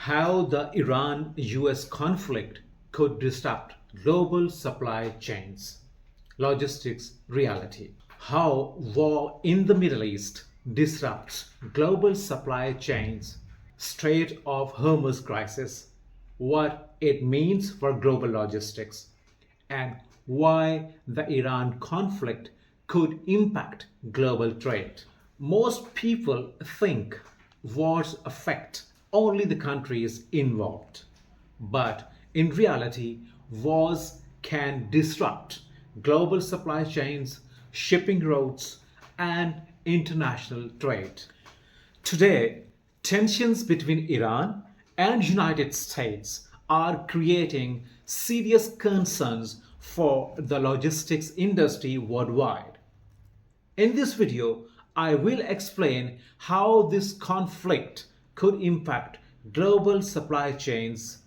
How the Iran US conflict could disrupt global supply chains. Logistics reality. How war in the Middle East disrupts global supply chains. Strait of Hormuz crisis. What it means for global logistics. And why the Iran conflict could impact global trade. Most people think wars affect only the countries involved. But in reality, wars can disrupt global supply chains, shipping routes, and international trade. Today, tensions between Iran and United States are creating serious concerns for the logistics industry worldwide. In this video, I will explain how this conflict could impact global supply chains,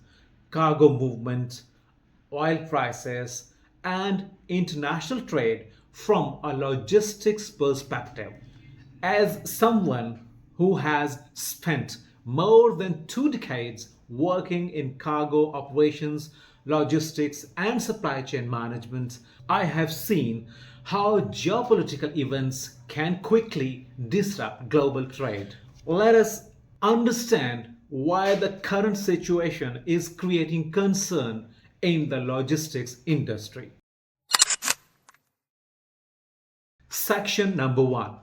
cargo movement, oil prices, and international trade from a logistics perspective. As someone who has spent more than 2 decades working in cargo operations, logistics, and supply chain management, I have seen how geopolitical events can quickly disrupt global trade. Let us understand why the current situation is creating concern in the logistics industry. Section number 1.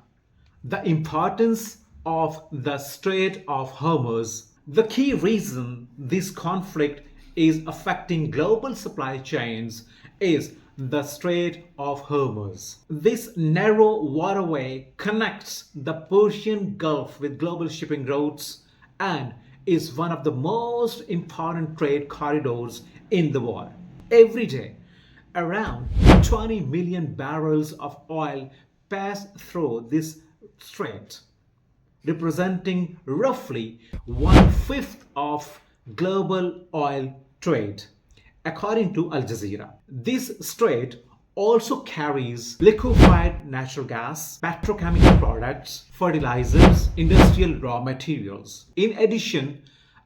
The importance of the Strait of Hormuz. The key reason this conflict is affecting global supply chains is the Strait of Hormuz. This narrow waterway connects the Persian Gulf with global shipping routes and is one of the most important trade corridors in the world. Every day, around 20 million barrels of oil pass through this strait, representing roughly one-fifth of global oil trade, according to Al Jazeera. This strait also carries liquefied natural gas, petrochemical products, fertilizers, industrial raw materials. In addition,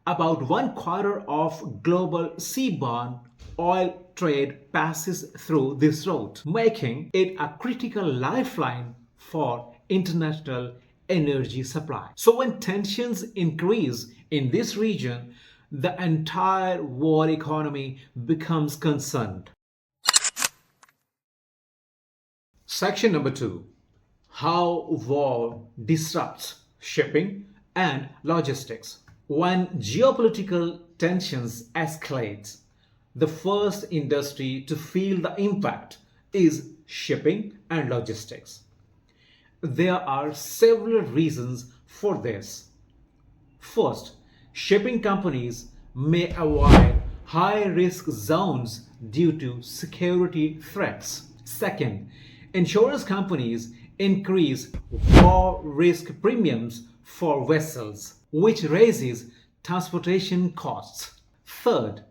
about one quarter of global seaborne oil trade passes through this route, making it a critical lifeline for international energy supply. So when tensions increase in this region, the entire world economy becomes concerned. Section number 2. How war disrupts shipping and logistics. When geopolitical tensions escalate, the first industry to feel the impact is shipping and logistics. There are several reasons for this. First, shipping companies may avoid high-risk zones due to security threats. Second, insurance companies increase war risk premiums for vessels, which raises transportation costs. Third,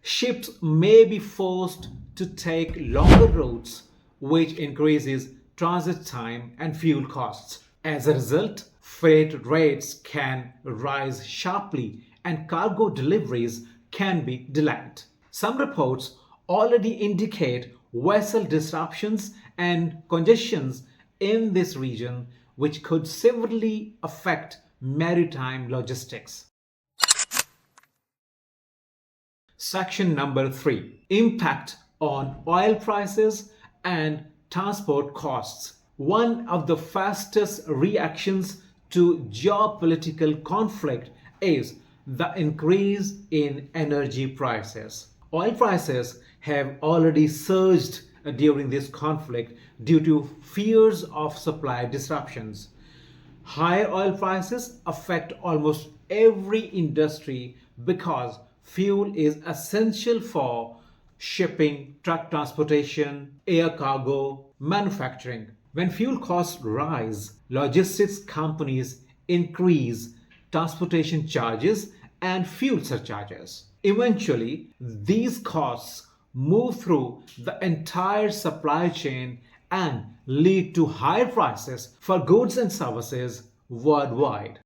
ships may be forced to take longer routes, which increases transit time and fuel costs. As a result, freight rates can rise sharply and cargo deliveries can be delayed. Some reports already indicate vessel disruptions and congestions in this region, which could severely affect maritime logistics. Section number 3. Impact on oil prices and transport costs. One of the fastest reactions to geopolitical conflict is the increase in energy prices. Oil prices have already surged during this conflict due to fears of supply disruptions. Higher oil prices affect almost every industry because fuel is essential for shipping, truck transportation, air cargo, manufacturing. When fuel costs rise, logistics companies increase transportation charges and fuel surcharges. Eventually, these costs move through the entire supply chain and lead to higher prices for goods and services worldwide.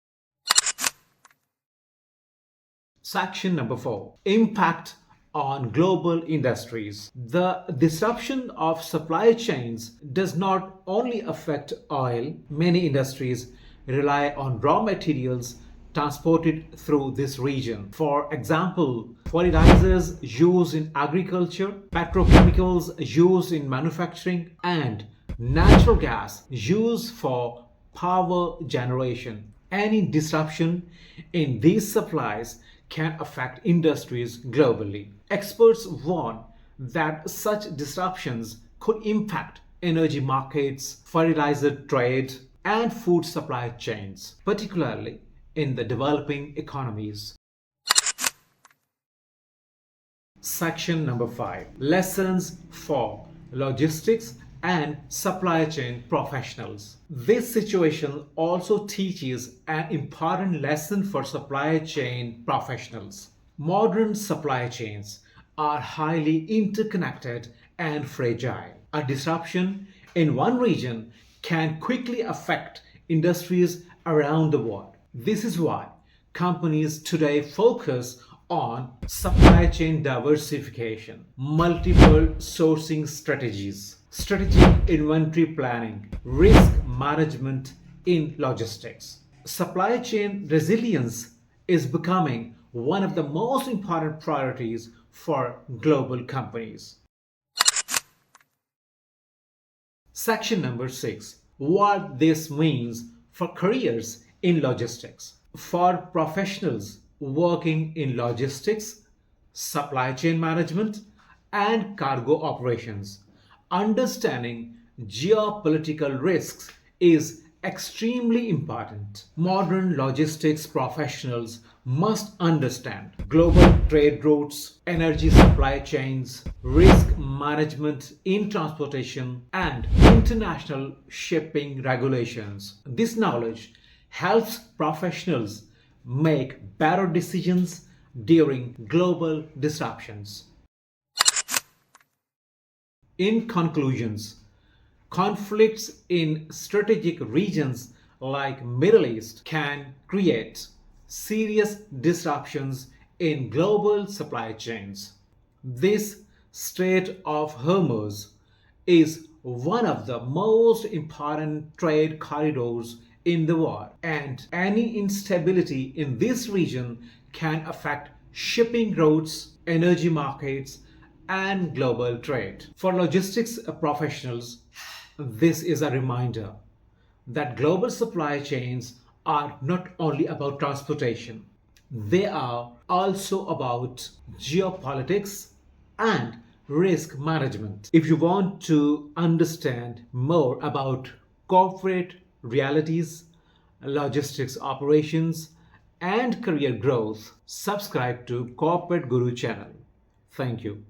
Section number 4: Impact on global industries. The disruption of supply chains does not only affect oil, many industries rely on raw materials transported through this region. For example, fertilizers used in agriculture, petrochemicals used in manufacturing, and natural gas used for power generation. Any disruption in these supplies can affect industries globally. Experts warn that such disruptions could impact energy markets, fertilizer trade, and food supply chains, particularly in the developing economies. Section number 5: Lessons for logistics and supply chain professionals. This situation also teaches an important lesson for supply chain professionals. Modern supply chains are highly interconnected and fragile. A disruption in one region can quickly affect industries around the world. This is why companies today focus on supply chain diversification, multiple sourcing strategies, strategic inventory planning, risk management in logistics. Supply chain resilience is becoming one of the most important priorities for global companies. Section number 6: What this means for careers in logistics. For professionals working in logistics, supply chain management, and cargo operations, understanding geopolitical risks is extremely important. Modern logistics professionals must understand global trade routes, energy supply chains, risk management in transportation, and international shipping regulations. This knowledge helps professionals make better decisions during global disruptions. In conclusions, conflicts in strategic regions like Middle East can create serious disruptions in global supply chains. This Strait of Hormuz is one of the most important trade corridors in the world, and any instability in this region can affect shipping routes, energy markets, and global trade. For logistics professionals, this is a reminder that global supply chains are not only about transportation, they are also about geopolitics and risk management. If you want to understand more about corporate realities, logistics operations, and career growth, subscribe to Corporate Guru channel. Thank you.